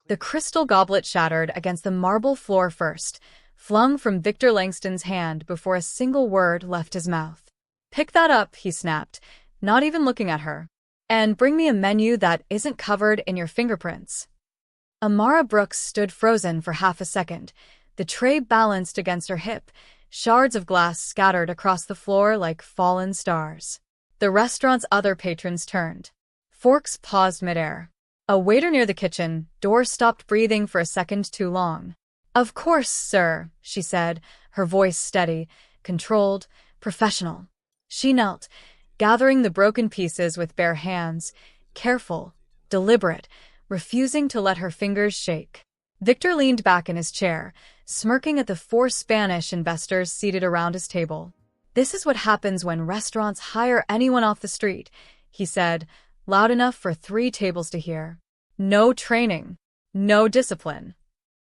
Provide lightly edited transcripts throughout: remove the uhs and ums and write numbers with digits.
The crystal goblet shattered against the marble floor first, flung from Victor Langston's hand before a single word left his mouth. "Pick that up," he snapped, not even looking at her. "And bring me a menu that isn't covered in your fingerprints." Amara Brooks stood frozen for half a second, the tray balanced against her hip, shards of glass scattered across the floor like fallen stars. The restaurant's other patrons turned. Forks paused midair. A waiter near the kitchen door stopped breathing for a second too long. "Of course, sir," she said, her voice steady, controlled, professional. She knelt, gathering the broken pieces with bare hands, careful, deliberate, refusing to let her fingers shake. Victor leaned back in his chair, smirking at the 4 Spanish investors seated around his table. "This is what happens when restaurants hire anyone off the street," he said, loud enough for 3 tables to hear. "No training. No discipline."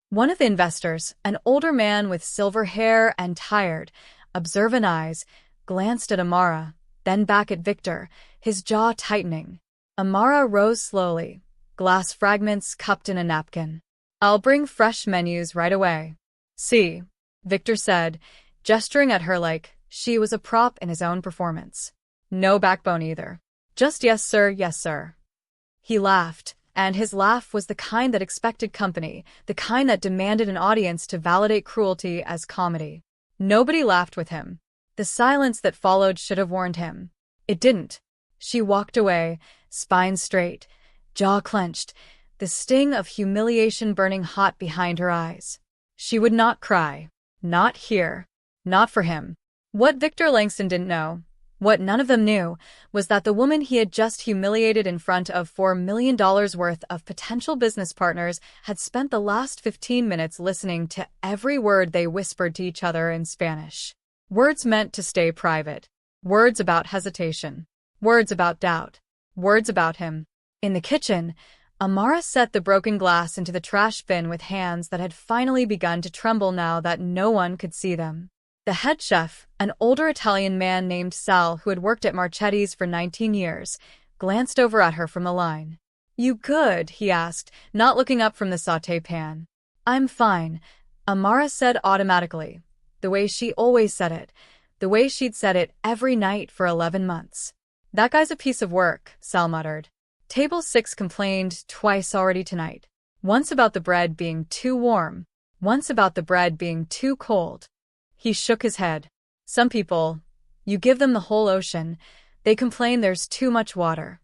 One of the investors, an older man with silver hair and tired, observant eyes, glanced at Amara, then back at Victor, his jaw tightening. Amara rose slowly, glass fragments cupped in a napkin. "I'll bring fresh menus right away." "See," Victor said, gesturing at her like she was a prop in his own performance. "No backbone either. Just yes, sir, yes, sir." He laughed, and his laugh was the kind that expected company, the kind that demanded an audience to validate cruelty as comedy. Nobody laughed with him. The silence that followed should have warned him. It didn't. She walked away, spine straight, jaw clenched, the sting of humiliation burning hot behind her eyes. She would not cry. Not here. Not for him. What Victor Langston didn't know, what none of them knew, was that the woman he had just humiliated in front of $4 million worth of potential business partners had spent the last 15 minutes listening to every word they whispered to each other in Spanish. Words meant to stay private. Words about hesitation. Words about doubt. Words about him. In the kitchen, Amara set the broken glass into the trash bin with hands that had finally begun to tremble now that no one could see them. The head chef, an older Italian man named Sal who had worked at Marchetti's for 19 years, glanced over at her from the line. "You good?" he asked, not looking up from the sauté pan. "I'm fine," Amara said automatically, the way she always said it, the way she'd said it every night for 11 months. "That guy's a piece of work," Sal muttered. Table 6 complained twice already tonight. Once about the bread being too warm, once about the bread being too cold. He shook his head. "Some people, you give them the whole ocean, they complain there's too much water."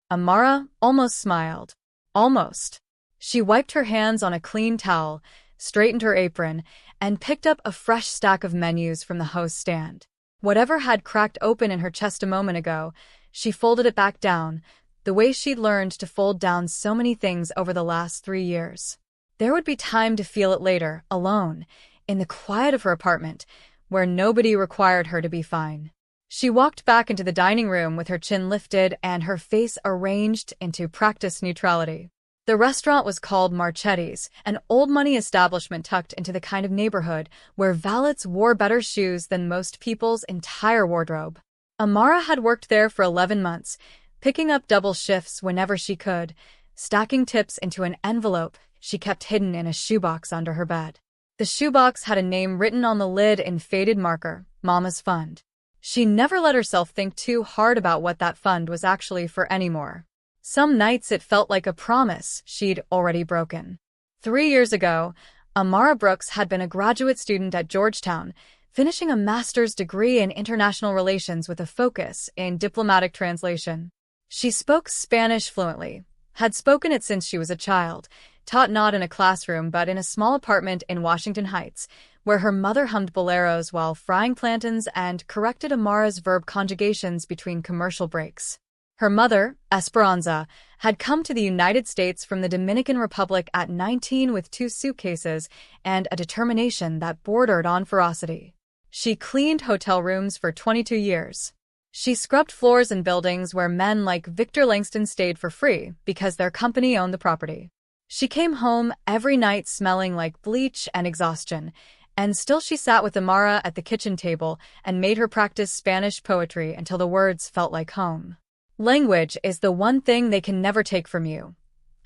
Amara almost smiled. Almost. She wiped her hands on a clean towel, straightened her apron, and picked up a fresh stack of menus from the host's stand. Whatever had cracked open in her chest a moment ago, she folded it back down, the way she'd learned to fold down so many things over the last 3 years. There would be time to feel it later, alone, in the quiet of her apartment, where nobody required her to be fine. She walked back into the dining room with her chin lifted and her face arranged into practiced neutrality. The restaurant was called Marchetti's, an old-money establishment tucked into the kind of neighborhood where valets wore better shoes than most people's entire wardrobe. Amara had worked there for 11 months, picking up double shifts whenever she could, stacking tips into an envelope she kept hidden in a shoebox under her bed. The shoebox had a name written on the lid in faded marker, Mama's Fund. She never let herself think too hard about what that fund was actually for anymore. Some nights it felt like a promise she'd already broken. 3 years ago, Amara Brooks had been a graduate student at Georgetown, finishing a master's degree in international relations with a focus in diplomatic translation. She spoke Spanish fluently, had spoken it since she was a child, taught not in a classroom but in a small apartment in Washington Heights, where her mother hummed boleros while frying plantains and corrected Amara's verb conjugations between commercial breaks. Her mother, Esperanza, had come to the United States from the Dominican Republic at 19 with 2 suitcases and a determination that bordered on ferocity. She cleaned hotel rooms for 22 years. She scrubbed floors in buildings where men like Victor Langston stayed for free because their company owned the property. She came home every night smelling like bleach and exhaustion, and still she sat with Amara at the kitchen table and made her practice Spanish poetry until the words felt like home. "Language is the one thing they can never take from you,"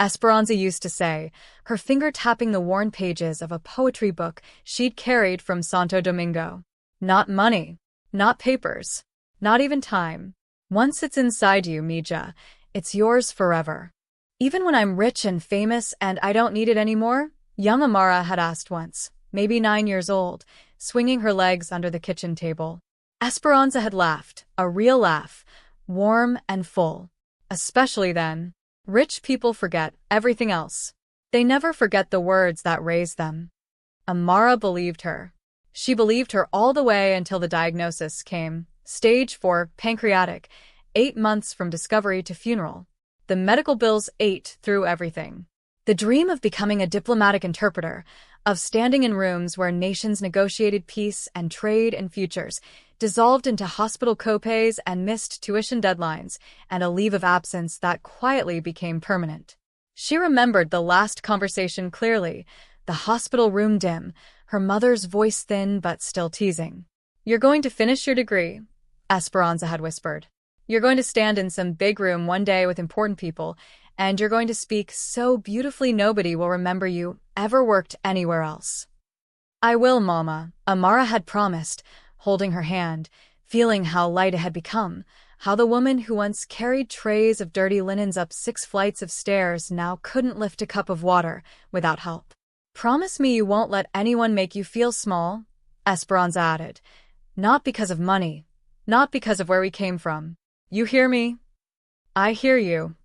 Esperanza used to say, her finger tapping the worn pages of a poetry book she'd carried from Santo Domingo. Not money. Not papers. Not even time. Once it's inside you, Mija, it's yours forever. Even when I'm rich and famous and I don't need it anymore? Young Amara had asked once, maybe 9 years old, swinging her legs under the kitchen table. Esperanza had laughed, a real laugh, warm and full. Especially then. Rich people forget everything else. They never forget the words that raised them. Amara believed her. She believed her all the way until the diagnosis came. Stage 4, pancreatic, 8 months from discovery to funeral. The medical bills ate through everything. The dream of becoming a diplomatic interpreter, of standing in rooms where nations negotiated peace and trade and futures, dissolved into hospital copays and missed tuition deadlines, and a leave of absence that quietly became permanent. She remembered the last conversation clearly, the hospital room dim, her mother's voice thin but still teasing. "You're going to finish your degree," Esperanza had whispered. "You're going to stand in some big room one day with important people, and you're going to speak so beautifully nobody will remember you ever worked anywhere else." "I will, Mama," Amara had promised, holding her hand, feeling how light it had become, how the woman who once carried trays of dirty linens up 6 flights of stairs now couldn't lift a cup of water without help. "Promise me you won't let anyone make you feel small," Esperanza added. "Not because of money, not because of where we came from. You hear me?" "I hear you."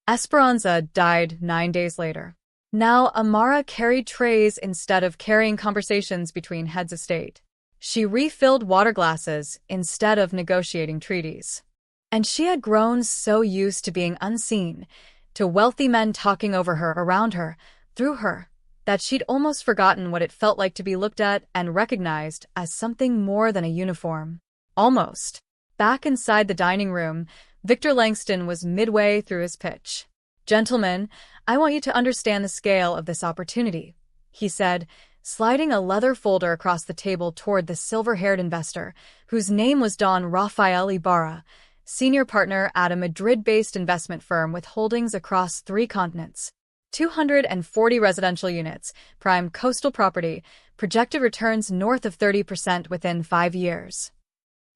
Esperanza died 9 days later. Now Amara carried trays instead of carrying conversations between heads of state. She refilled water glasses instead of negotiating treaties. And she had grown so used to being unseen, to wealthy men talking over her, around her, through her, that she'd almost forgotten what it felt like to be looked at and recognized as something more than a uniform. Almost. Back inside the dining room, Victor Langston was midway through his pitch. "Gentlemen, I want you to understand the scale of this opportunity," he said, sliding a leather folder across the table toward the silver-haired investor, whose name was Don Rafael Ibarra, senior partner at a Madrid-based investment firm with holdings across 3 continents. 240 residential units, prime coastal property, projected returns north of 30% within 5 years.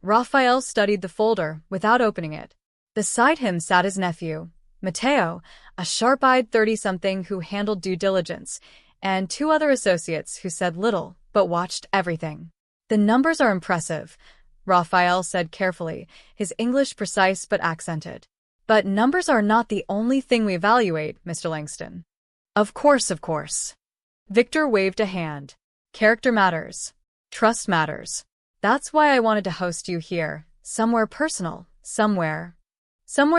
Rafael studied the folder without opening it. Beside him sat his nephew, Mateo, a sharp-eyed 30-something who handled due diligence, and 2 other associates who said little but watched everything. "The numbers are impressive," Rafael said carefully, his English precise but accented. "But numbers are not the only thing we evaluate, Mr. Langston." Of course. Victor waved a hand. "Character matters. Trust matters. That's why I wanted to host you here, somewhere personal, somewhere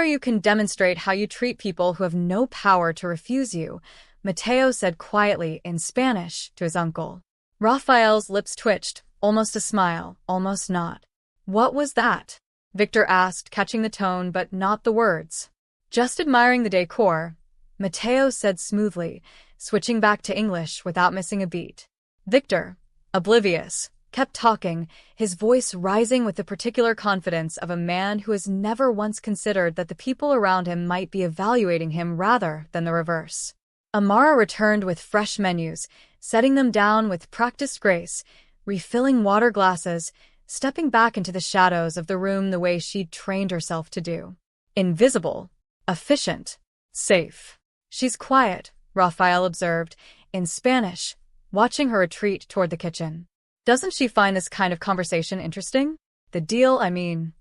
you can demonstrate how you treat people who have no power to refuse you," Mateo said quietly in Spanish to his uncle. Rafael's lips twitched, almost a smile, almost not. "What was that?" Victor asked, catching the tone but not the words. "Just admiring the decor," Mateo said smoothly, switching back to English without missing a beat. Victor, oblivious, kept talking, his voice rising with the particular confidence of a man who has never once considered that the people around him might be evaluating him rather than the reverse. Amara returned with fresh menus, setting them down with practiced grace, refilling water glasses, stepping back into the shadows of the room the way she'd trained herself to do. Invisible, efficient, safe. "She's quiet," Rafael observed, in Spanish, watching her retreat toward the kitchen. "Doesn't she find this kind of conversation interesting? The deal, I mean."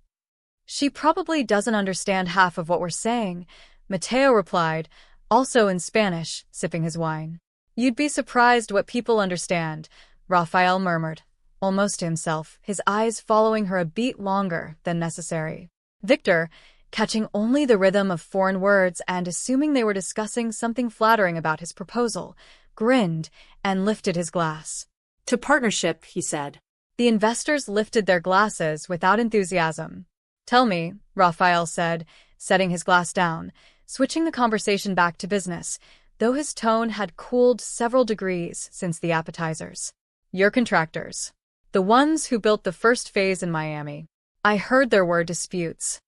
"She probably doesn't understand half of what we're saying," Mateo replied, also in Spanish, sipping his wine. "You'd be surprised what people understand," Rafael murmured, almost to himself, his eyes following her a beat longer than necessary. Victor, catching only the rhythm of foreign words and assuming they were discussing something flattering about his proposal, grinned and lifted his glass. "To partnership," he said. The investors lifted their glasses without enthusiasm. "Tell me," Rafael said, setting his glass down, switching the conversation back to business, though his tone had cooled several degrees since the appetizers. "Your contractors. The ones who built the first phase in Miami. I heard there were disputes."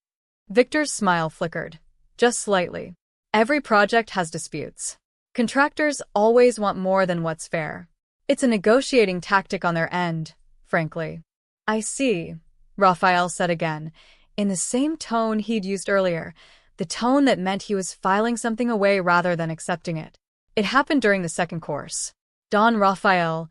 Victor's smile flickered. Just slightly. Every project has disputes. Contractors always want more than what's fair. It's a negotiating tactic on their end, frankly. I see, Raphael said again, in the same tone he'd used earlier, the tone that meant he was filing something away rather than accepting it. It happened during the second course. Don Raphael,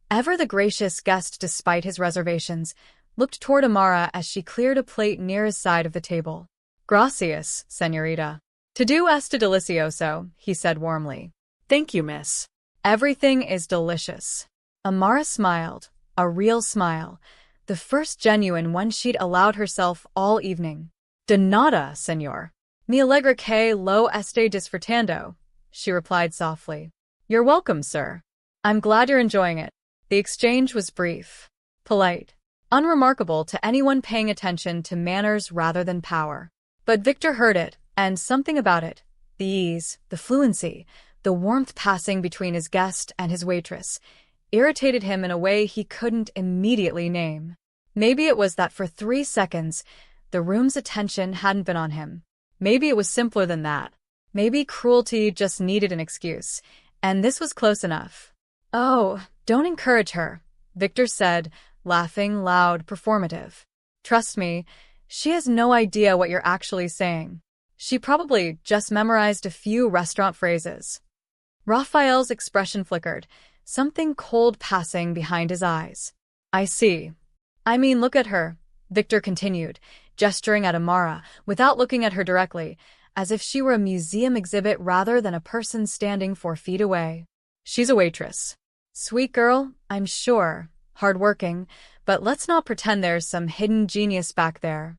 ever the gracious guest despite his reservations, looked toward Amara as she cleared a plate near his side of the table. Gracias, señorita. To do este delicioso, he said warmly. Thank you, miss. Everything is delicious. Amara smiled, a real smile, the first genuine one she'd allowed herself all evening. De nada, señor. Me alegra que lo esté disfrutando, she replied softly. You're welcome, sir. I'm glad you're enjoying it. The exchange was brief, polite, unremarkable to anyone paying attention to manners rather than power. But Victor heard it, and something about it, the ease, the fluency, the warmth passing between his guest and his waitress, irritated him in a way he couldn't immediately name. Maybe it was that for 3 seconds, the room's attention hadn't been on him. Maybe it was simpler than that. Maybe cruelty just needed an excuse, and this was close enough. Oh, don't encourage her, Victor said, laughing loud, performative. Trust me, she has no idea what you're actually saying. She probably just memorized a few restaurant phrases. Raphael's expression flickered, something cold passing behind his eyes. I see. I mean, look at her, Victor continued, gesturing at Amara, without looking at her directly, as if she were a museum exhibit rather than a person standing 4 feet away. She's a waitress. Sweet girl, I'm sure, hardworking, but let's not pretend there's some hidden genius back there.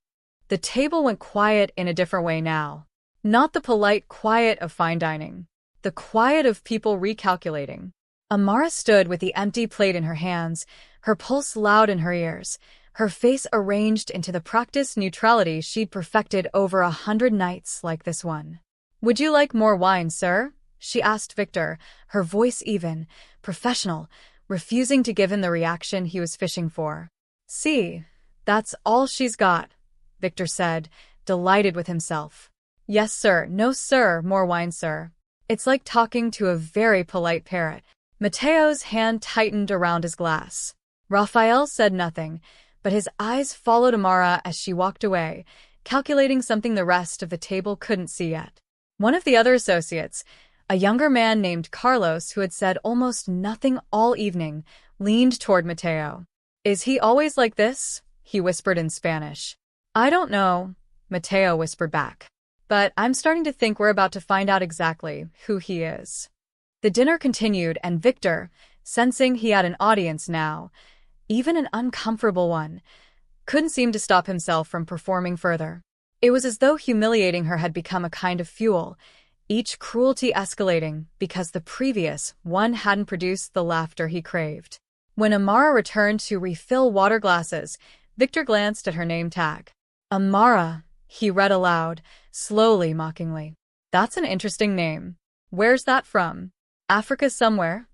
The table went quiet in a different way now. Not the polite quiet of fine dining. The quiet of people recalculating. Amara stood with the empty plate in her hands, her pulse loud in her ears, her face arranged into the practiced neutrality she'd perfected over 100 nights like this one. Would you like more wine, sir? She asked Victor, her voice even, professional, refusing to give him the reaction he was fishing for. See, that's all she's got, Victor said, delighted with himself. Yes, sir. No, sir. More wine, sir. It's like talking to a very polite parrot. Mateo's hand tightened around his glass. Raphael said nothing, but his eyes followed Amara as she walked away, calculating something the rest of the table couldn't see yet. One of the other associates, a younger man named Carlos who had said almost nothing all evening, leaned toward Mateo. Is he always like this? He whispered in Spanish. I don't know, Mateo whispered back. But I'm starting to think we're about to find out exactly who he is. The dinner continued, and Victor, sensing he had an audience now, even an uncomfortable one, couldn't seem to stop himself from performing further. It was as though humiliating her had become a kind of fuel, each cruelty escalating because the previous one hadn't produced the laughter he craved. When Amara returned to refill water glasses, Victor glanced at her name tag. Amara, he read aloud, slowly, mockingly. That's an interesting name. Where's that from? Africa somewhere?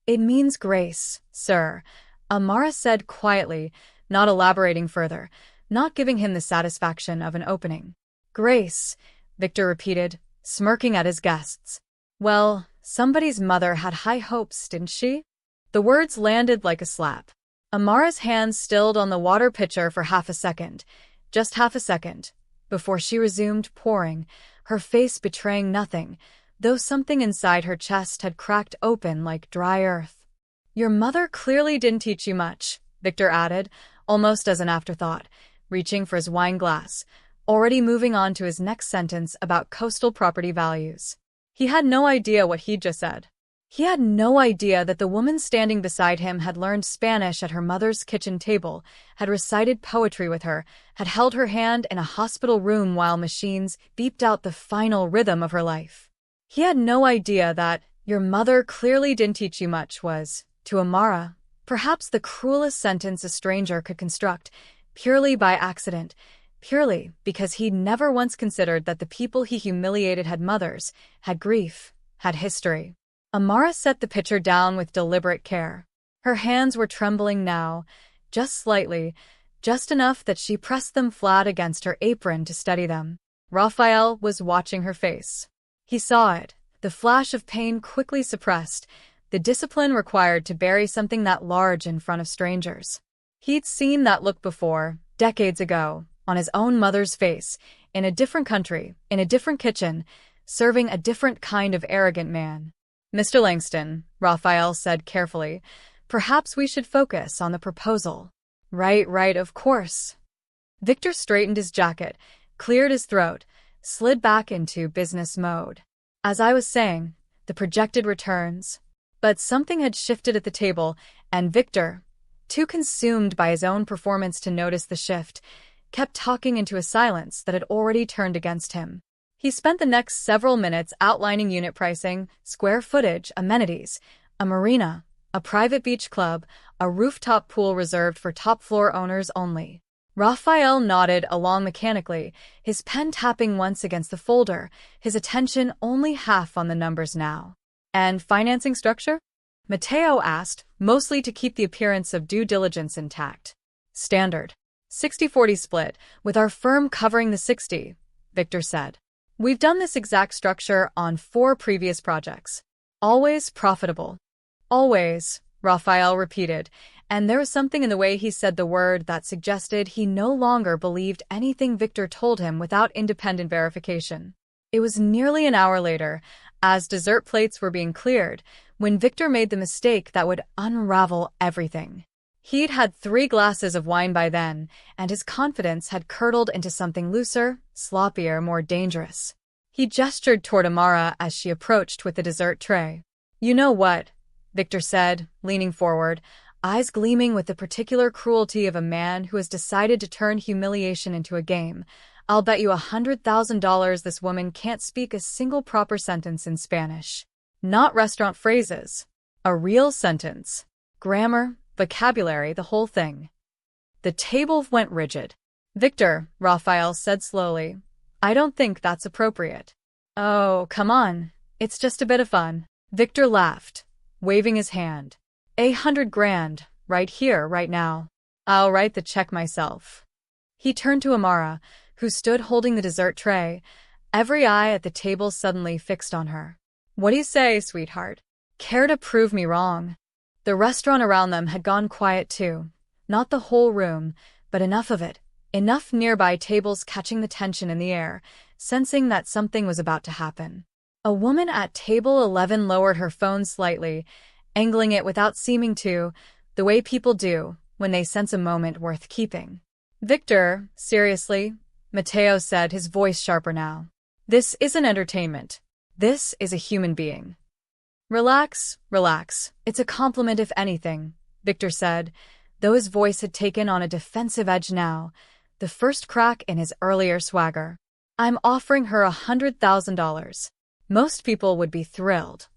It means grace, sir, Amara said quietly, not elaborating further, not giving him the satisfaction of an opening. Grace, Victor repeated, smirking at his guests. Well, somebody's mother had high hopes, didn't she? The words landed like a slap. Amara's hand stilled on the water pitcher for half a second, just half a second, before she resumed pouring, her face betraying nothing, though something inside her chest had cracked open like dry earth. Your mother clearly didn't teach you much, Victor added, almost as an afterthought, reaching for his wine glass, already moving on to his next sentence about coastal property values. He had no idea what he'd just said. He had no idea that the woman standing beside him had learned Spanish at her mother's kitchen table, had recited poetry with her, had held her hand in a hospital room while machines beeped out the final rhythm of her life. He had no idea that, your mother clearly didn't teach you much was, to Amara, perhaps the cruelest sentence a stranger could construct, purely by accident, purely because he'd never once considered that the people he humiliated had mothers, had grief, had history. Amara set the pitcher down with deliberate care. Her hands were trembling now, just slightly, just enough that she pressed them flat against her apron to steady them. Raphael was watching her face. He saw it, the flash of pain quickly suppressed, the discipline required to bury something that large in front of strangers. He'd seen that look before, decades ago, on his own mother's face, in a different country, in a different kitchen, serving a different kind of arrogant man. "Mr. Langston," Raphael said carefully, "perhaps we should focus on the proposal." Right, of course." Victor straightened his jacket, cleared his throat, slid back into business mode. "As I was saying, the projected returns." But something had shifted at the table, and Victor, too consumed by his own performance to notice the shift, kept talking into a silence that had already turned against him. He spent the next several minutes outlining unit pricing, square footage, amenities, a marina, a private beach club, a rooftop pool reserved for top-floor owners only. Raphael nodded along mechanically, his pen tapping once against the folder, his attention only half on the numbers now. "And financing structure?" Matteo asked, mostly to keep the appearance of due diligence intact. "Standard. 60-40 split, with our firm covering the 60, Victor said. "We've done this exact structure on 4 previous projects. Always profitable." "Always," Raphael repeated, and there was something in the way he said the word that suggested he no longer believed anything Victor told him without independent verification. It was nearly an hour later, as dessert plates were being cleared, when Victor made the mistake that would unravel everything. He'd had 3 glasses of wine by then, and his confidence had curdled into something looser, sloppier, more dangerous. He gestured toward Amara as she approached with the dessert tray. "You know what?" Victor said, leaning forward, eyes gleaming with the particular cruelty of a man who has decided to turn humiliation into a game. "I'll bet you $100,000 this woman can't speak a single proper sentence in Spanish. Not restaurant phrases. A real sentence. Grammar, vocabulary, the whole thing." The table went rigid. "Victor," Raphael said slowly, "I don't think that's appropriate." "Oh, come on. It's just a bit of fun." Victor laughed, waving his hand. $100,000, right here, right now. I'll write the check myself." He turned to Amara, who stood holding the dessert tray, every eye at the table suddenly fixed on her. "What do you say, sweetheart? Care to prove me wrong?" The restaurant around them had gone quiet too. Not the whole room, but enough of it. Enough nearby tables catching the tension in the air, sensing that something was about to happen. A woman at table 11 lowered her phone slightly, angling it without seeming to, the way people do when they sense a moment worth keeping. "Victor, seriously," Matteo said, his voice sharper now. "This isn't entertainment. This is a human being." Relax. It's a compliment if anything," Victor said, though his voice had taken on a defensive edge now, the first crack in his earlier swagger. "I'm offering her $100,000. Most people would be thrilled."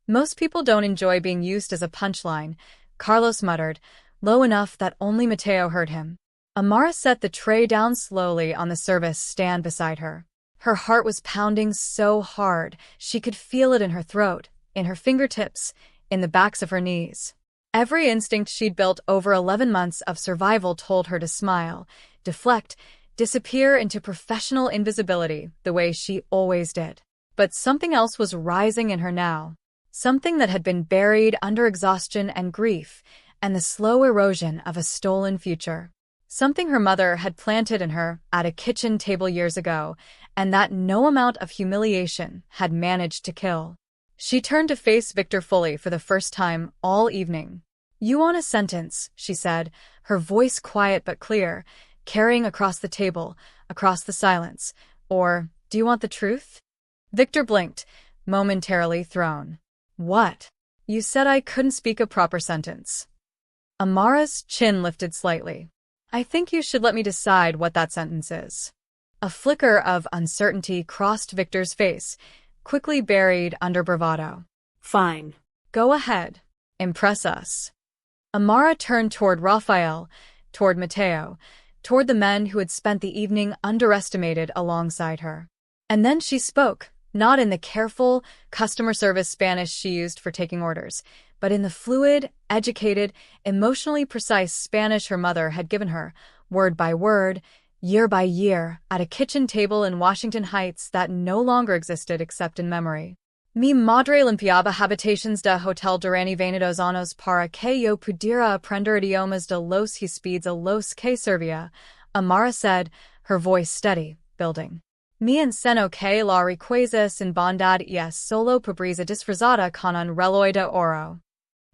"Most people don't enjoy being used as a punchline," Carlos muttered, low enough that only Matteo heard him. Amara set the tray down slowly on the service stand beside her. Her heart was pounding so hard she could feel it in her throat, in her fingertips, in the backs of her knees. Every instinct she'd built over 11 months of survival told her to smile, deflect, disappear into professional invisibility the way she always did. But something else was rising in her now. Something that had been buried under exhaustion and grief and the slow erosion of a stolen future. Something her mother had planted in her at a kitchen table years ago, and that no amount of humiliation had managed to kill. She turned to face Victor fully for the first time all evening. "You want a sentence," she said, her voice quiet but clear, carrying across the table, across the silence. "Or do you want the truth?" Victor blinked, momentarily thrown. "What? You said I couldn't speak a proper sentence." Amara's chin lifted slightly. "I think you should let me decide what that sentence is." A flicker of uncertainty crossed Victor's face, quickly buried under bravado. "Fine. Go ahead. Impress us." Amara turned toward Raphael, toward Matteo, toward the men who had spent the evening underestimated alongside her. And then she spoke, not in the careful, customer service Spanish she used for taking orders, but in the fluid, educated, emotionally precise Spanish her mother had given her, word by word, year by year, at a kitchen table in Washington Heights that no longer existed except in memory. Mi madre limpiaba habitations de hotel durante 22 años para que yo pudiera aprender idiomas de los huéspedes a los que servía, Amara said, her voice steady, building. Mi enseñó que la riqueza sin bondad es solo pobreza disfrazada con un reloj de oro.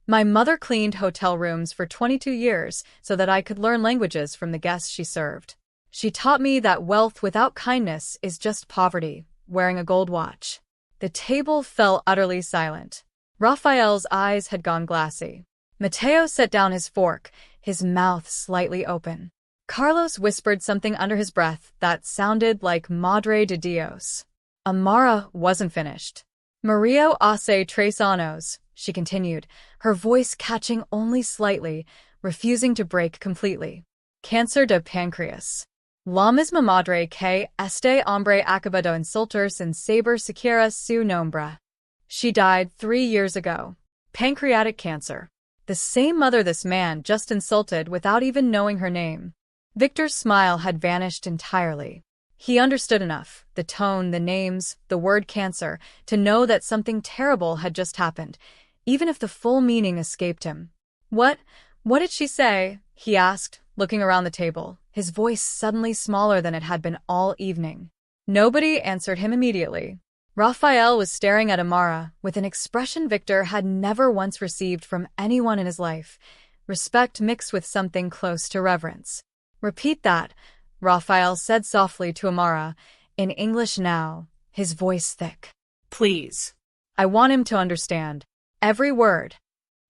My mother cleaned hotel rooms for 22 years so that I could learn languages from the guests she served. She taught me that wealth without kindness is just poverty, wearing a gold watch. The table fell utterly silent. Raphael's eyes had gone glassy. Mateo set down his fork, his mouth slightly open. Carlos whispered something under his breath that sounded like Madre de Dios. Amara wasn't finished. Mario hace 3 años, she continued, her voice catching only slightly, refusing to break completely. Cáncer de pancreas. La misma madre que este hombre acaba de insultar sin saber siquiera su nombre. She died 3 years ago. Pancreatic cancer. The same mother this man just insulted without even knowing her name. Victor's smile had vanished entirely. He understood enough, the tone, the names, the word cancer, to know that something terrible had just happened, even if the full meaning escaped him. What did she say? He asked, looking around the table, his voice suddenly smaller than it had been all evening. Nobody answered him immediately. Raphael was staring at Amara with an expression Victor had never once received from anyone in his life, respect mixed with something close to reverence. Repeat that, Raphael said softly to Amara, in English now, his voice thick. Please. I want him to understand. Every word.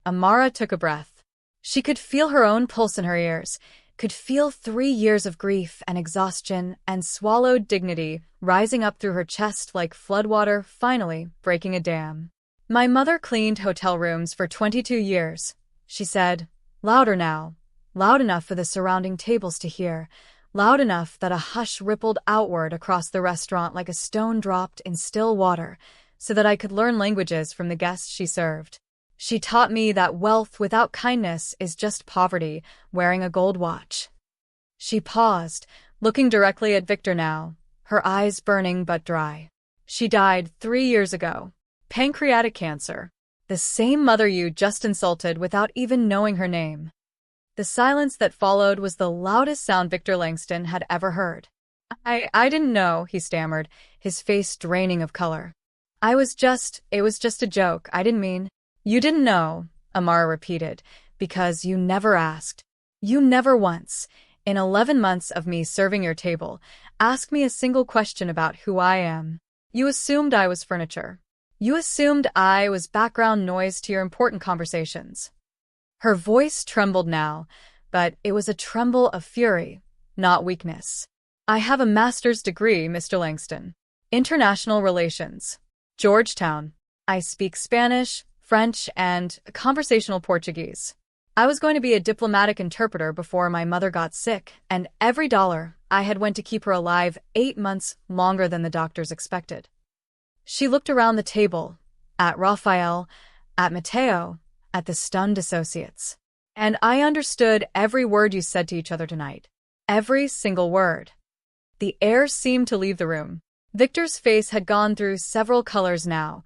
Amara took a breath. She could feel her own pulse in her ears, could feel 3 years of grief and exhaustion and swallowed dignity rising up through her chest like floodwater finally breaking a dam. My mother cleaned hotel rooms for 22 years, she said, louder now, loud enough for the surrounding tables to hear, loud enough that a hush rippled outward across the restaurant like a stone dropped in still water, so that I could learn languages from the guests she served. She taught me that wealth without kindness is just poverty, wearing a gold watch. She paused, looking directly at Victor now, her eyes burning but dry. She died 3 years ago. Pancreatic cancer. The same mother you just insulted without even knowing her name. The silence that followed was the loudest sound Victor Langston had ever heard. I didn't know, he stammered, his face draining of color. It was just a joke, I didn't mean. You didn't know, Amara repeated, because you never asked. You never once, in 11 months of me serving your table, asked me a single question about who I am. You assumed I was furniture. You assumed I was background noise to your important conversations. Her voice trembled now, but it was a tremble of fury, not weakness. I have a master's degree, Mr. Langston. International Relations. Georgetown. I speak Spanish, French, and conversational Portuguese. I was going to be a diplomatic interpreter before my mother got sick, and every dollar I had went to keep her alive 8 months longer than the doctors expected. She looked around the table, at Raphael, at Mateo, at the stunned associates. And I understood every word you said to each other tonight. Every single word. The air seemed to leave the room. Victor's face had gone through several colors now,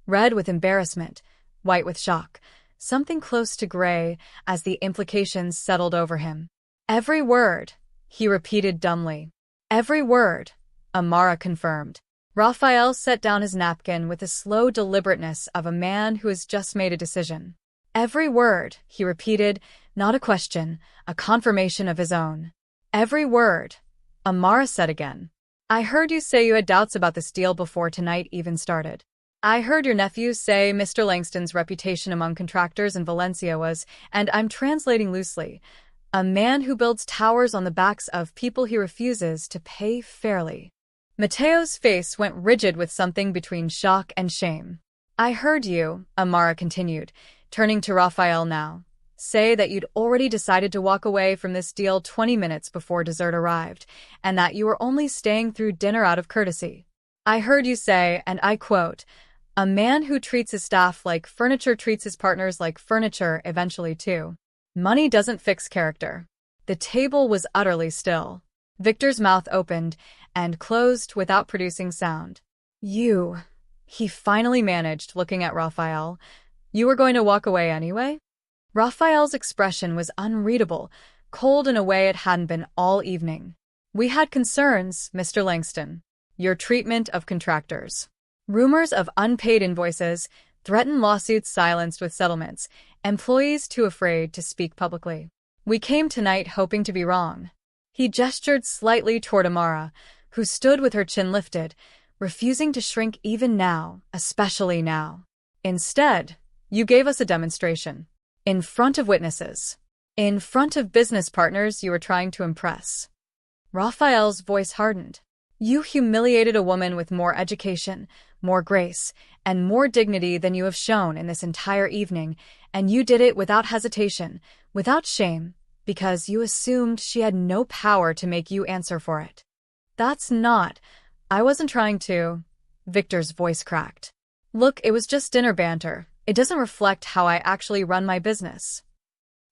red with embarrassment, white with shock, something close to gray as the implications settled over him. Every word, he repeated dumbly. Every word, Amara confirmed. Raphael set down his napkin with the slow deliberateness of a man who has just made a decision. Every word, he repeated, not a question, a confirmation of his own. Every word, Amara said again. I heard you say you had doubts about this deal before tonight even started. I heard your nephew say Mr. Langston's reputation among contractors in Valencia was, and I'm translating loosely, a man who builds towers on the backs of people he refuses to pay fairly. Mateo's face went rigid with something between shock and shame. I heard you, Amara continued, turning to Raphael now, say that you'd already decided to walk away from this deal 20 minutes before dessert arrived, and that you were only staying through dinner out of courtesy. I heard you say, and I quote, a man who treats his staff like furniture treats his partners like furniture eventually too. Money doesn't fix character. The table was utterly still. Victor's mouth opened and closed without producing sound. You, he finally managed, looking at Raphael. You were going to walk away anyway? Raphael's expression was unreadable, cold in a way it hadn't been all evening. We had concerns, Mr. Langston. Your treatment of contractors. Rumors of unpaid invoices, threatened lawsuits silenced with settlements, employees too afraid to speak publicly. We came tonight hoping to be wrong. He gestured slightly toward Amara, who stood with her chin lifted, refusing to shrink even now, especially now. Instead, you gave us a demonstration. In front of witnesses. In front of business partners you were trying to impress. Raphael's voice hardened. You humiliated a woman with more education, more grace, and more dignity than you have shown in this entire evening, and you did it without hesitation, without shame, because you assumed she had no power to make you answer for it. That's not. I wasn't trying to. Victor's voice cracked. Look, it was just dinner banter. It doesn't reflect how I actually run my business.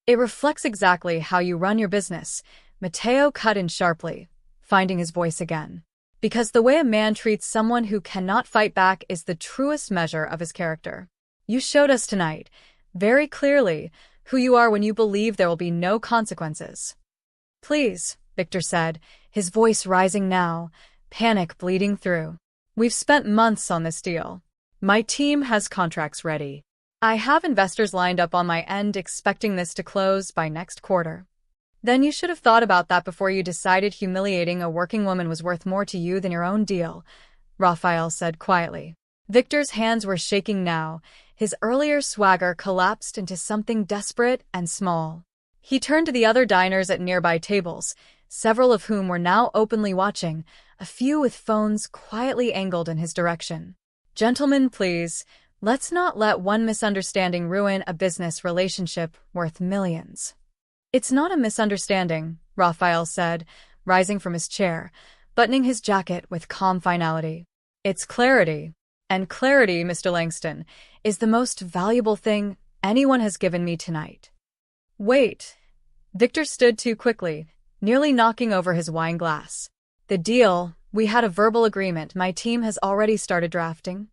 It reflects exactly how you run your business, Matteo cut in sharply, finding his voice again. Because the way a man treats someone who cannot fight back is the truest measure of his character. You showed us tonight, very clearly, who you are when you believe there will be no consequences. Please, Victor said, his voice rising now, panic bleeding through. We've spent months on this deal. My team has contracts ready. I have investors lined up on my end expecting this to close by next quarter. Then you should have thought about that before you decided humiliating a working woman was worth more to you than your own deal, Raphael said quietly. Victor's hands were shaking now. His earlier swagger collapsed into something desperate and small. He turned to the other diners at nearby tables, several of whom were now openly watching, a few with phones quietly angled in his direction. Gentlemen, please, let's not let one misunderstanding ruin a business relationship worth millions. It's not a misunderstanding, Raphael said, rising from his chair, buttoning his jacket with calm finality. It's clarity. And clarity, Mr. Langston, is the most valuable thing anyone has given me tonight. Wait. Victor stood too quickly, nearly knocking over his wine glass. The deal, we had a verbal agreement my team has already started drafting.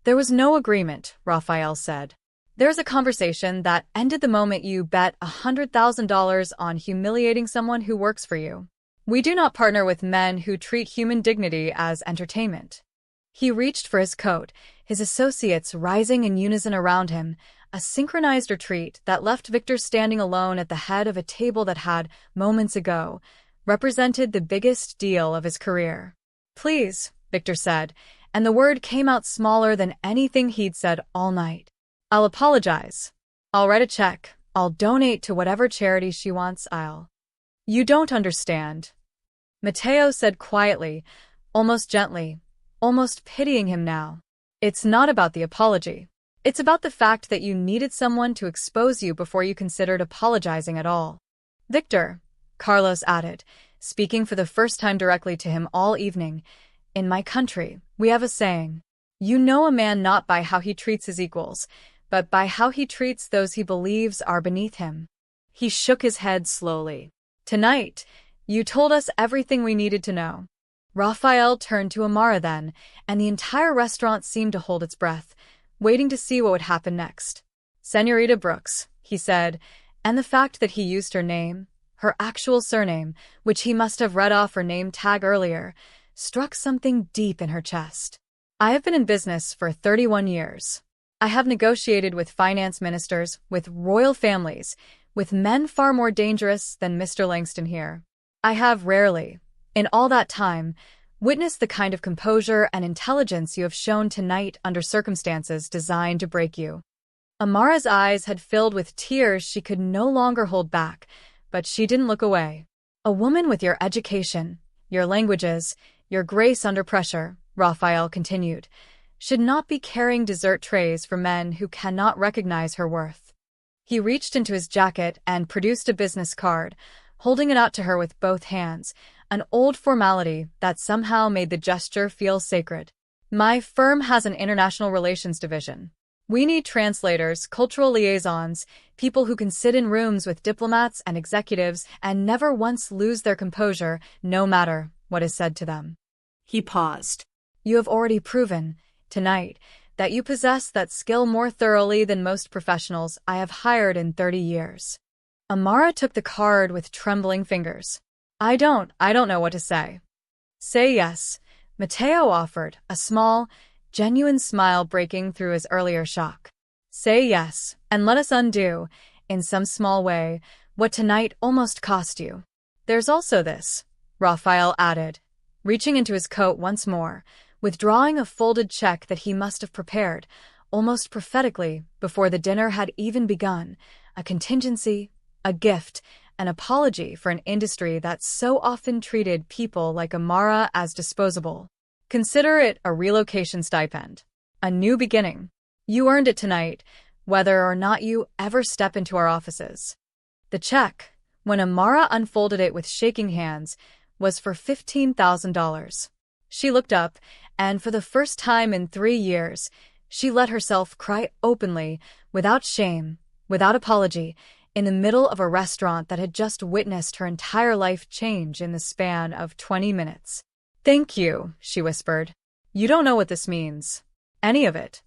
There was no agreement, Raphael said. There's a conversation that ended the moment you bet $100,000 on humiliating someone who works for you. We do not partner with men who treat human dignity as entertainment. He reached for his coat, his associates rising in unison around him, a synchronized retreat that left Victor standing alone at the head of a table that had, moments ago, represented the biggest deal of his career. Please, Victor said, and the word came out smaller than anything he'd said all night. I'll apologize. I'll write a check. I'll donate to whatever charity she wants. You don't understand. Matteo said quietly, almost gently, almost pitying him now. It's not about the apology. It's about the fact that you needed someone to expose you before you considered apologizing at all. Victor, Carlos added, speaking for the first time directly to him all evening, in my country, we have a saying. You know a man not by how he treats his equals, but by how he treats those he believes are beneath him. He shook his head slowly. Tonight, you told us everything we needed to know. Raphael turned to Amara then, and the entire restaurant seemed to hold its breath, waiting to see what would happen next. Señorita Brooks, he said, and the fact that he used her name, her actual surname, which he must have read off her name tag earlier, struck something deep in her chest. I have been in business for 31 years. I have negotiated with finance ministers, with royal families, with men far more dangerous than Mr. Langston here. I have rarely, in all that time, witnessed the kind of composure and intelligence you have shown tonight under circumstances designed to break you. Amara's eyes had filled with tears she could no longer hold back, but she didn't look away. A woman with your education, your languages, your grace under pressure, Raphael continued, should not be carrying dessert trays for men who cannot recognize her worth. He reached into his jacket and produced a business card, holding it out to her with both hands, an old formality that somehow made the gesture feel sacred. My firm has an international relations division. We need translators, cultural liaisons, people who can sit in rooms with diplomats and executives and never once lose their composure, no matter what is said to them. He paused. You have already proven, tonight, that you possess that skill more thoroughly than most professionals I have hired in 30 years. Amara took the card with trembling fingers. I don't know what to say. Say yes, Matteo offered, a small, genuine smile breaking through his earlier shock. Say yes, and let us undo, in some small way, what tonight almost cost you. There's also this, Raphael added, reaching into his coat once more, withdrawing a folded check that he must have prepared, almost prophetically, before the dinner had even begun, a contingency, a gift, an apology for an industry that so often treated people like Amara as disposable. Consider it a relocation stipend. A new beginning. You earned it tonight, whether or not you ever step into our offices. The check, when Amara unfolded it with shaking hands, was for $15,000. She looked up, and for the first time in 3 years, she let herself cry openly, without shame, without apology, in the middle of a restaurant that had just witnessed her entire life change in the span of 20 minutes. Thank you, she whispered. You don't know what this means. Any of it.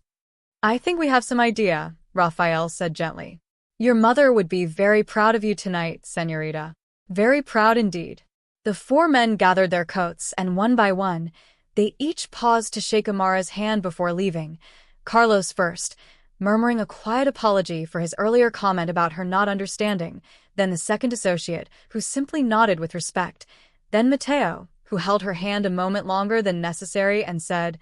I think we have some idea, Raphael said gently. Your mother would be very proud of you tonight, señorita. Very proud indeed. The 4 men gathered their coats, and one by one, they each paused to shake Amara's hand before leaving. Carlos first, murmuring a quiet apology for his earlier comment about her not understanding, then the second associate, who simply nodded with respect, then Matteo, who held her hand a moment longer than necessary and said,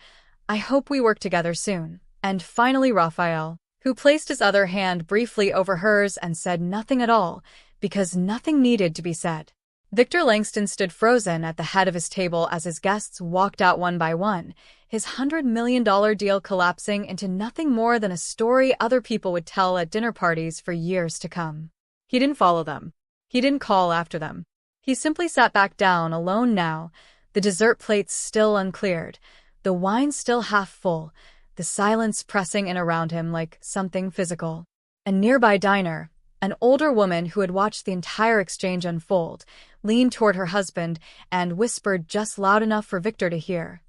I hope we work together soon, and finally Raphael, who placed his other hand briefly over hers and said nothing at all, because nothing needed to be said. Victor Langston stood frozen at the head of his table as his guests walked out one by one, his $100 million deal collapsing into nothing more than a story other people would tell at dinner parties for years to come. He didn't follow them. He didn't call after them. He simply sat back down, alone now, the dessert plates still uncleared, the wine still half full, the silence pressing in around him like something physical. A nearby diner, an older woman who had watched the entire exchange unfold, leaned toward her husband and whispered just loud enough for Victor to hear.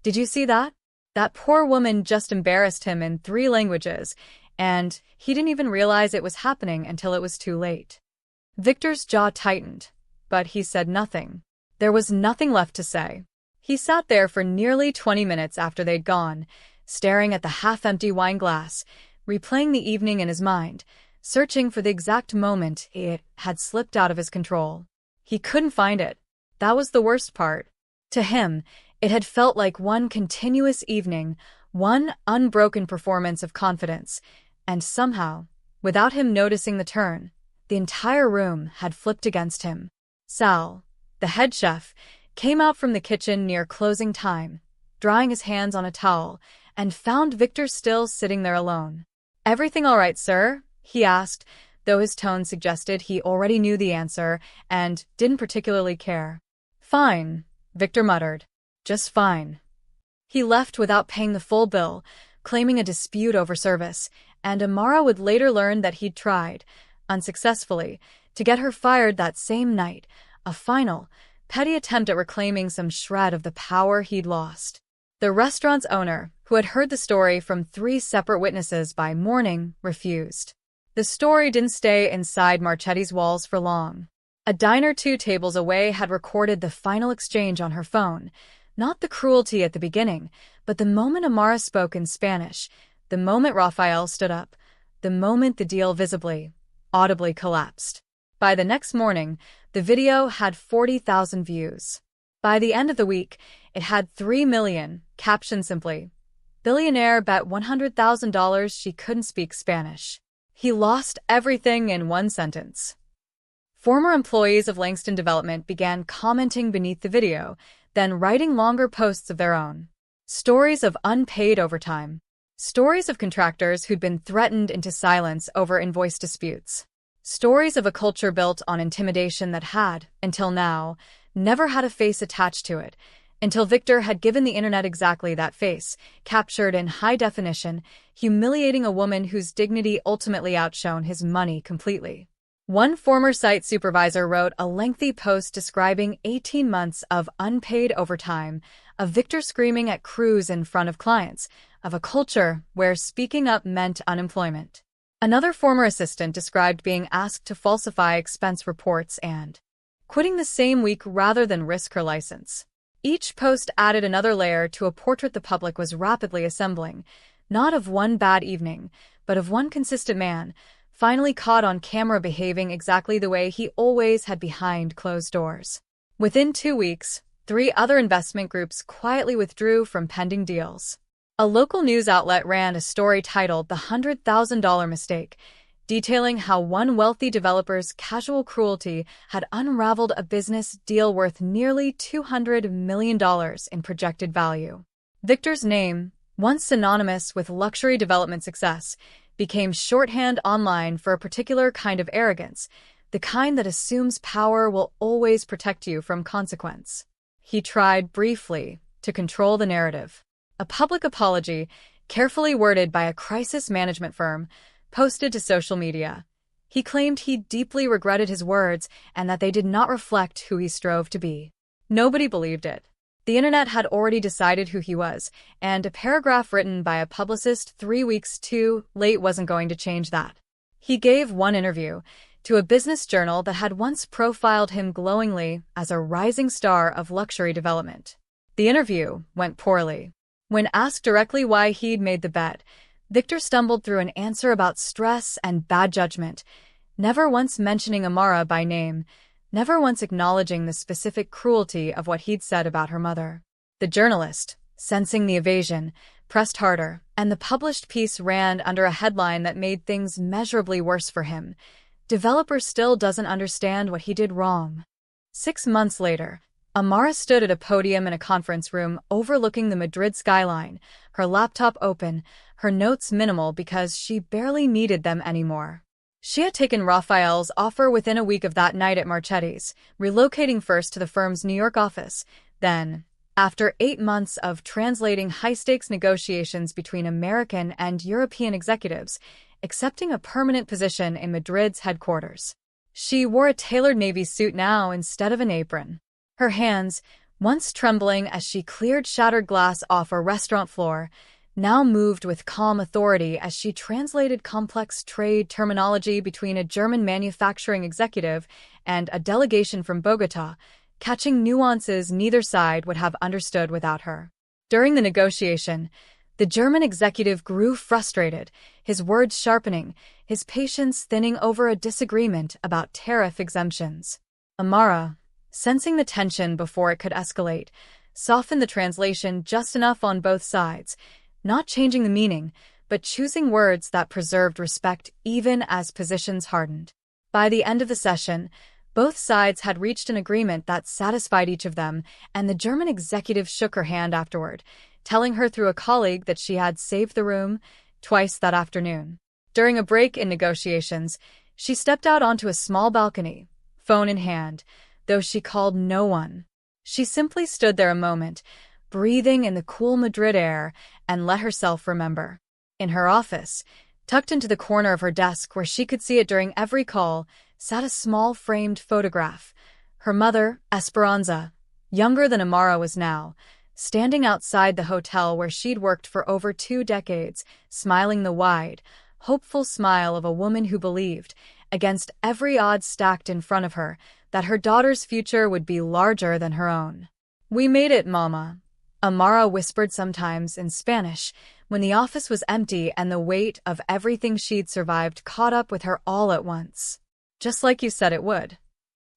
Did you see that? That poor woman just embarrassed him in 3 languages, and he didn't even realize it was happening until it was too late. Victor's jaw tightened, but he said nothing. There was nothing left to say. He sat there for nearly 20 minutes after they'd gone, staring at the half-empty wine glass, replaying the evening in his mind, searching for the exact moment it had slipped out of his control. He couldn't find it. That was the worst part. To him, it had felt like one continuous evening, one unbroken performance of confidence, and somehow, without him noticing the turn, the entire room had flipped against him. Sal, the head chef, came out from the kitchen near closing time, drying his hands on a towel, and found Victor still sitting there alone. Everything all right, sir? He asked, though his tone suggested he already knew the answer and didn't particularly care. Fine, Victor muttered. Just fine. He left without paying the full bill, claiming a dispute over service, and Amara would later learn that he'd tried, unsuccessfully, to get her fired that same night, a final, petty attempt at reclaiming some shred of the power he'd lost. The restaurant's owner, who had heard the story from 3 separate witnesses by morning, refused. The story didn't stay inside Marchetti's walls for long. A diner 2 tables away had recorded the final exchange on her phone, not the cruelty at the beginning, but the moment Amara spoke in Spanish, the moment Raphael stood up, the moment the deal visibly, audibly collapsed. By the next morning, the video had 40,000 views. By the end of the week, it had 3 million, captioned simply, "Billionaire bet $100,000 she couldn't speak Spanish. He lost everything in 1 sentence." Former employees of Langston Development began commenting beneath the video, then writing longer posts of their own. Stories of unpaid overtime. Stories of contractors who'd been threatened into silence over invoice disputes. Stories of a culture built on intimidation that had, until now, never had a face attached to it, until Victor had given the internet exactly that face, captured in high definition, humiliating a woman whose dignity ultimately outshone his money completely. One former site supervisor wrote a lengthy post describing 18 months of unpaid overtime, of Victor screaming at crews in front of clients, of a culture where speaking up meant unemployment. Another former assistant described being asked to falsify expense reports and quitting the same week rather than risk her license. Each post added another layer to a portrait the public was rapidly assembling, not of one bad evening, but of one consistent man, finally caught on camera behaving exactly the way he always had behind closed doors. Within 2 weeks, 3 other investment groups quietly withdrew from pending deals. A local news outlet ran a story titled The $100,000 Mistake, detailing how one wealthy developer's casual cruelty had unraveled a business deal worth nearly $200 million in projected value. Victor's name, once synonymous with luxury development success, became shorthand online for a particular kind of arrogance, the kind that assumes power will always protect you from consequence. He tried, briefly, to control the narrative. A public apology, carefully worded by a crisis management firm, posted to social media. He claimed he deeply regretted his words and that they did not reflect who he strove to be. Nobody believed it. The internet had already decided who he was, and a paragraph written by a publicist 3 weeks too late wasn't going to change that. He gave one interview to a business journal that had once profiled him glowingly as a rising star of luxury development. The interview went poorly. When asked directly why he'd made the bet, Victor stumbled through an answer about stress and bad judgment, never once mentioning Amara by name, never once acknowledging the specific cruelty of what he'd said about her mother. The journalist, sensing the evasion, pressed harder, and the published piece ran under a headline that made things measurably worse for him. Developer still doesn't understand what he did wrong. 6 months later, Amara stood at a podium in a conference room overlooking the Madrid skyline, her laptop open, her notes minimal because she barely needed them anymore. She had taken Raphael's offer within a week of that night at Marchetti's, relocating first to the firm's New York office, then, after 8 months of translating high-stakes negotiations between American and European executives, accepting a permanent position in Madrid's headquarters. She wore a tailored navy suit now instead of an apron. Her hands, once trembling as she cleared shattered glass off a restaurant floor, now moved with calm authority as she translated complex trade terminology between a German manufacturing executive and a delegation from Bogota, catching nuances neither side would have understood without her. During the negotiation, the German executive grew frustrated, his words sharpening, his patience thinning over a disagreement about tariff exemptions. Amara, sensing the tension before it could escalate, softened the translation just enough on both sides, not changing the meaning, but choosing words that preserved respect even as positions hardened. By the end of the session, both sides had reached an agreement that satisfied each of them, and the German executive shook her hand afterward, telling her through a colleague that she had saved the room twice that afternoon. During a break in negotiations, she stepped out onto a small balcony, phone in hand, though she called no one. She simply stood there a moment, breathing in the cool Madrid air, and let herself remember. In her office, tucked into the corner of her desk where she could see it during every call, sat a small framed photograph. Her mother, Esperanza, younger than Amara was now, standing outside the hotel where she'd worked for over 2 decades, smiling the wide, hopeful smile of a woman who believed, against every odds stacked in front of her, that her daughter's future would be larger than her own. "We made it, Mama," Amara whispered sometimes in Spanish, when the office was empty and the weight of everything she'd survived caught up with her all at once. Just like you said it would.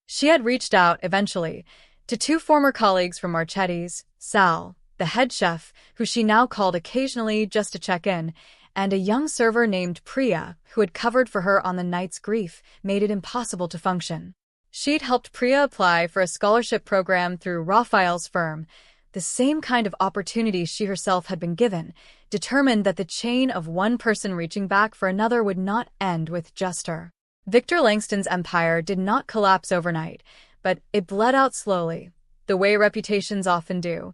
She had reached out, eventually, to 2 former colleagues from Marchetti's, Sal, the head chef, who she now called occasionally just to check in, and a young server named Priya, who had covered for her on the night's grief made it impossible to function. She'd helped Priya apply for a scholarship program through Raphael's firm, the same kind of opportunity she herself had been given, determined that the chain of one person reaching back for another would not end with just her. Victor Langston's empire did not collapse overnight, but it bled out slowly, the way reputations often do.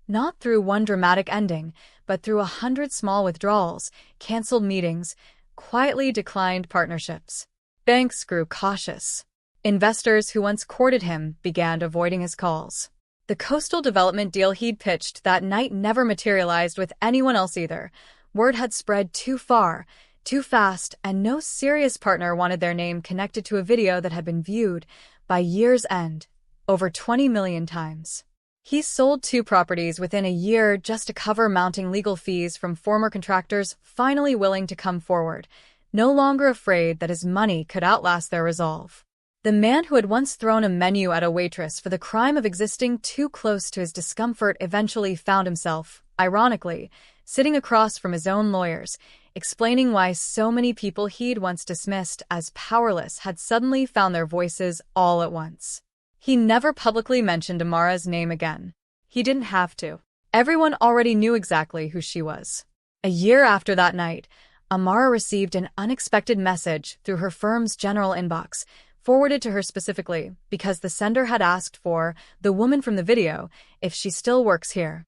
Not through one dramatic ending, but through 100 small withdrawals, canceled meetings, quietly declined partnerships. Banks grew cautious. Investors who once courted him began avoiding his calls. The coastal development deal he'd pitched that night never materialized with anyone else either. Word had spread too far, too fast, and no serious partner wanted their name connected to a video that had been viewed, by year's end, over 20 million times. He sold 2 properties within a year just to cover mounting legal fees from former contractors finally willing to come forward, no longer afraid that his money could outlast their resolve. The man who had once thrown a menu at a waitress for the crime of existing too close to his discomfort eventually found himself, ironically, sitting across from his own lawyers, explaining why so many people he'd once dismissed as powerless had suddenly found their voices all at once. He never publicly mentioned Amara's name again. He didn't have to. Everyone already knew exactly who she was. A year after that night, Amara received an unexpected message through her firm's general inbox, forwarded to her specifically because the sender had asked for the woman from the video if she still works here.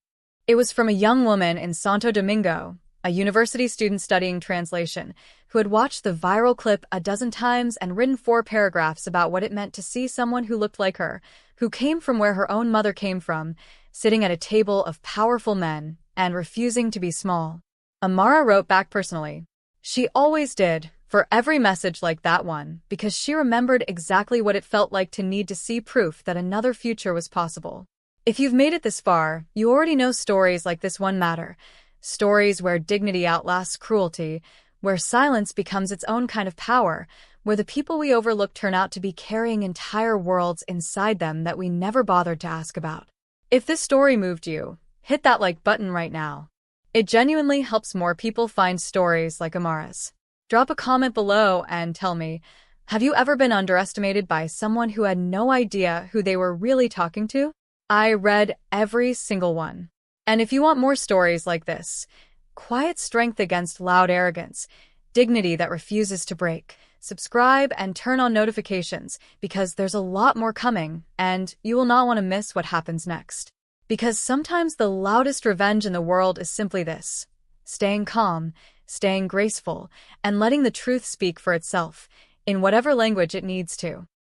It was from a young woman in Santo Domingo, a university student studying translation, who had watched the viral clip a dozen times and written 4 paragraphs about what it meant to see someone who looked like her, who came from where her own mother came from, sitting at a table of powerful men and refusing to be small. Amara wrote back personally. She always did, for every message like that one, because she remembered exactly what it felt like to need to see proof that another future was possible. If you've made it this far, you already know stories like this one matter. Stories where dignity outlasts cruelty, where silence becomes its own kind of power, where the people we overlook turn out to be carrying entire worlds inside them that we never bothered to ask about. If this story moved you, hit that like button right now. It genuinely helps more people find stories like Amara's. Drop a comment below and tell me, have you ever been underestimated by someone who had no idea who they were really talking to? I read every single one. And if you want more stories like this, quiet strength against loud arrogance, dignity that refuses to break, subscribe and turn on notifications because there's a lot more coming and you will not want to miss what happens next. Because sometimes the loudest revenge in the world is simply this: staying calm, staying graceful, and letting the truth speak for itself, in whatever language it needs to.